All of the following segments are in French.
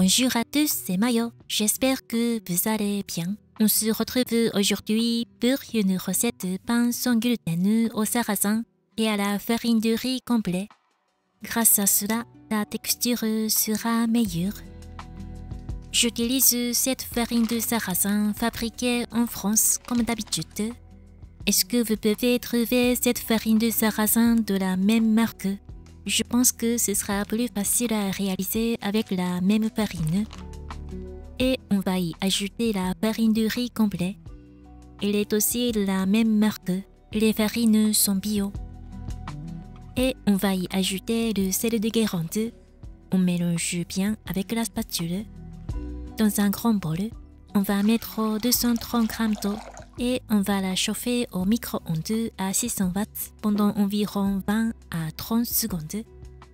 Bonjour à tous, c'est Mayo. J'espère que vous allez bien. On se retrouve aujourd'hui pour une recette de pain sans gluten au sarrasin et à la farine de riz complet. Grâce à cela, la texture sera meilleure. J'utilise cette farine de sarrasin fabriquée en France comme d'habitude. Est-ce que vous pouvez trouver cette farine de sarrasin de la même marque? Je pense que ce sera plus facile à réaliser avec la même farine. Et on va y ajouter la farine de riz complet. Elle est aussi de la même marque. Les farines sont bio. Et on va y ajouter le sel de Guérande. On mélange bien avec la spatule. Dans un grand bol, on va mettre 230 g d'eau et on va la chauffer au micro-ondes à 600 watts pendant environ 20 à 30 secondes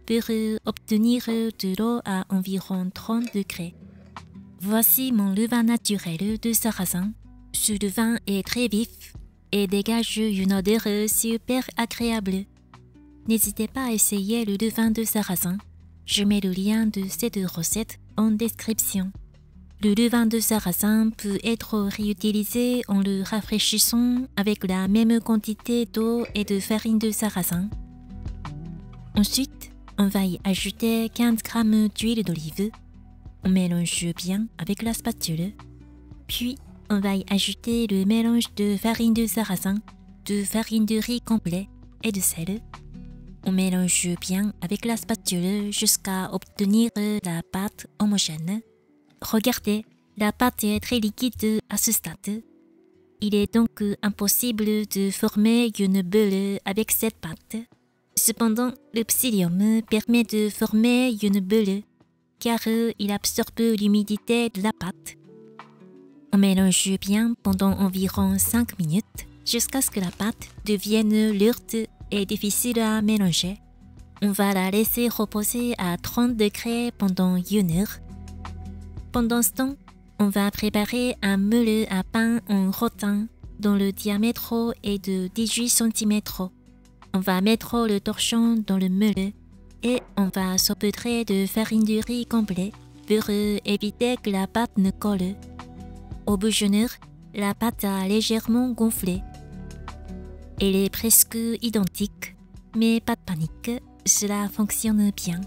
pour obtenir de l'eau à environ 30 degrés. Voici mon levain naturel de sarrasin. Ce levain est très vif et dégage une odeur super agréable. N'hésitez pas à essayer le levain de sarrasin. Je mets le lien de cette recette en description. Le levain de sarrasin peut être réutilisé en le rafraîchissant avec la même quantité d'eau et de farine de sarrasin. Ensuite, on va y ajouter 15 g d'huile d'olive. On mélange bien avec la spatule. Puis, on va y ajouter le mélange de farine de sarrasin, de farine de riz complet et de sel. On mélange bien avec la spatule jusqu'à obtenir la pâte homogène. Regardez, la pâte est très liquide à ce stade. Il est donc impossible de former une bulle avec cette pâte. Cependant, le psyllium permet de former une bulle car il absorbe l'humidité de la pâte. On mélange bien pendant environ 5 minutes jusqu'à ce que la pâte devienne lourde et difficile à mélanger. On va la laisser reposer à 30 degrés pendant 1 heure. Pendant ce temps, on va préparer un moule à pain en rotin dont le diamètre est de 18 cm. On va mettre le torchon dans le moule et on va saupoudrer de farine de riz complet pour éviter que la pâte ne colle. Au bout d'une heure, la pâte a légèrement gonflé. Elle est presque identique, mais pas de panique, cela fonctionne bien.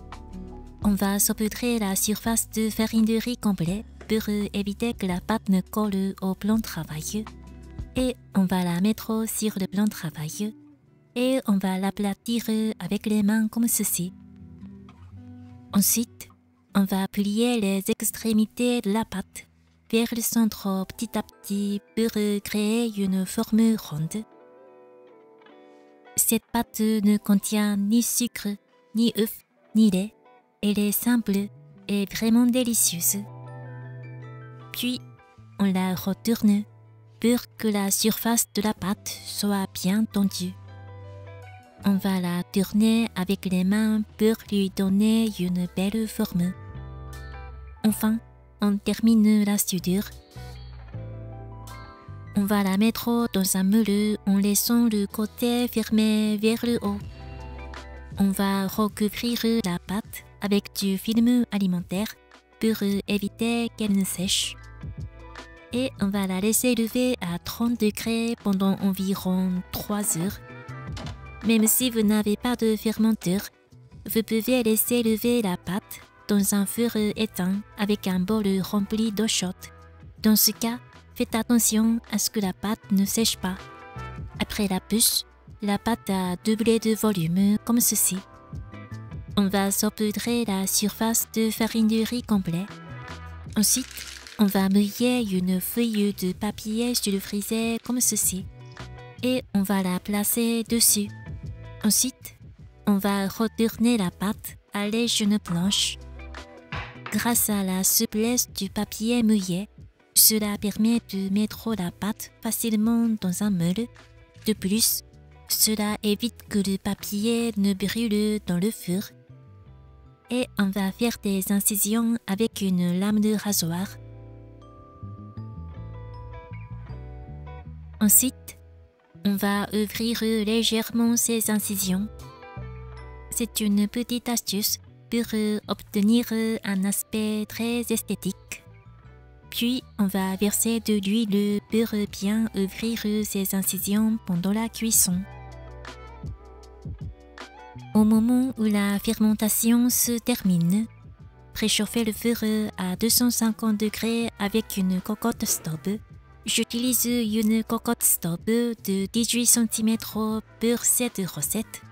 On va saupoudrer la surface de farine de riz complet pour éviter que la pâte ne colle au plan de travail. Et on va la mettre sur le plan de travail. Et on va l'aplatir avec les mains comme ceci. Ensuite, on va plier les extrémités de la pâte vers le centre petit à petit pour créer une forme ronde. Cette pâte ne contient ni sucre, ni œuf, ni lait. Elle est simple et vraiment délicieuse. Puis, on la retourne pour que la surface de la pâte soit bien tendue. On va la tourner avec les mains pour lui donner une belle forme. Enfin, on termine la soudure. On va la mettre dans un moule en laissant le côté fermé vers le haut. On va recouvrir la pâte avec du film alimentaire pour éviter qu'elle ne sèche. Et on va la laisser lever à 30 degrés pendant environ 3 heures. Même si vous n'avez pas de fermenteur, vous pouvez laisser lever la pâte dans un four éteint avec un bol rempli d'eau chaude. Dans ce cas, faites attention à ce que la pâte ne sèche pas. Après la pousse, la pâte a doublé de volume comme ceci. On va saupoudrer la surface de farine de riz complet. Ensuite, on va mouiller une feuille de papier sulfurisé comme ceci. Et on va la placer dessus. Ensuite, on va retourner la pâte à légère planche. Grâce à la souplesse du papier mouillé, cela permet de mettre la pâte facilement dans un moule. De plus, cela évite que le papier ne brûle dans le four. Et on va faire des incisions avec une lame de rasoir. Ensuite, on va ouvrir légèrement ces incisions. C'est une petite astuce pour obtenir un aspect très esthétique. Puis, on va verser de l'huile pour bien ouvrir ses incisions pendant la cuisson. Au moment où la fermentation se termine, préchauffez le four à 250 degrés avec une cocotte stove. J'utilise une cocotte stove de 18 cm pour cette recette.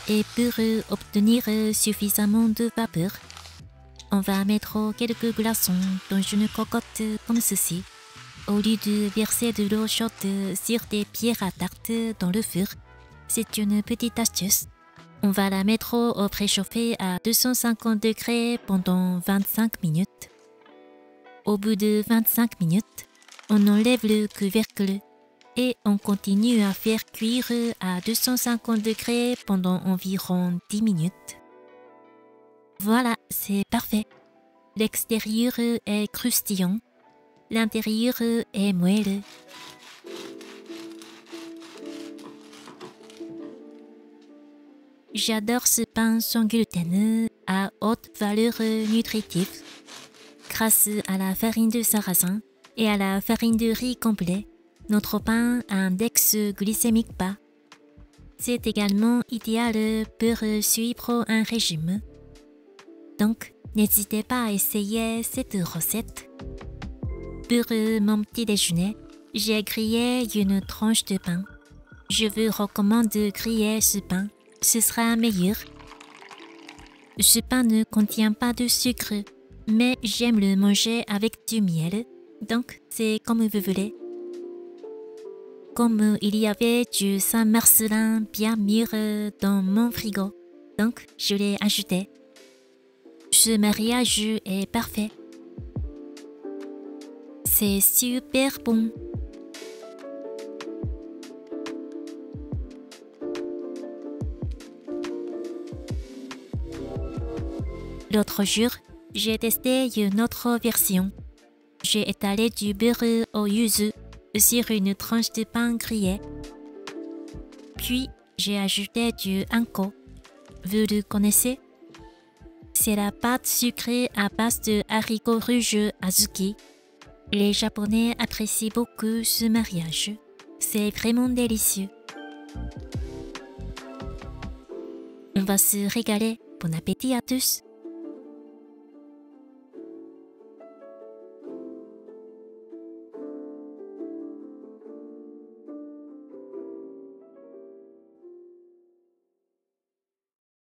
Et pour obtenir suffisamment de vapeur, on va mettre quelques glaçons dans une cocotte comme ceci. Au lieu de verser de l'eau chaude sur des pierres à tarte dans le four, c'est une petite astuce. On va la mettre au préchauffé à 250 degrés pendant 25 minutes. Au bout de 25 minutes, on enlève le couvercle et on continue à faire cuire à 250 degrés pendant environ 10 minutes. Voilà, c'est parfait. L'extérieur est croustillant, l'intérieur est moelleux. J'adore ce pain sans gluten à haute valeur nutritive. Grâce à la farine de sarrasin et à la farine de riz complet, notre pain a un index glycémique bas. C'est également idéal pour suivre un régime. Donc, n'hésitez pas à essayer cette recette. Pour mon petit déjeuner, j'ai grillé une tranche de pain. Je vous recommande de griller ce pain. Ce sera meilleur. Ce pain ne contient pas de sucre, mais j'aime le manger avec du miel, donc c'est comme vous voulez. Comme il y avait du Saint-Marcellin bien mûr dans mon frigo, donc je l'ai ajouté. Ce mariage est parfait. C'est super bon. L'autre jour, j'ai testé une autre version. J'ai étalé du beurre au yuzu sur une tranche de pain grillé. Puis, j'ai ajouté du anko. Vous le connaissez? C'est la pâte sucrée à base de haricots rouges azuki. Les Japonais apprécient beaucoup ce mariage. C'est vraiment délicieux. On va se régaler. Bon appétit à tous!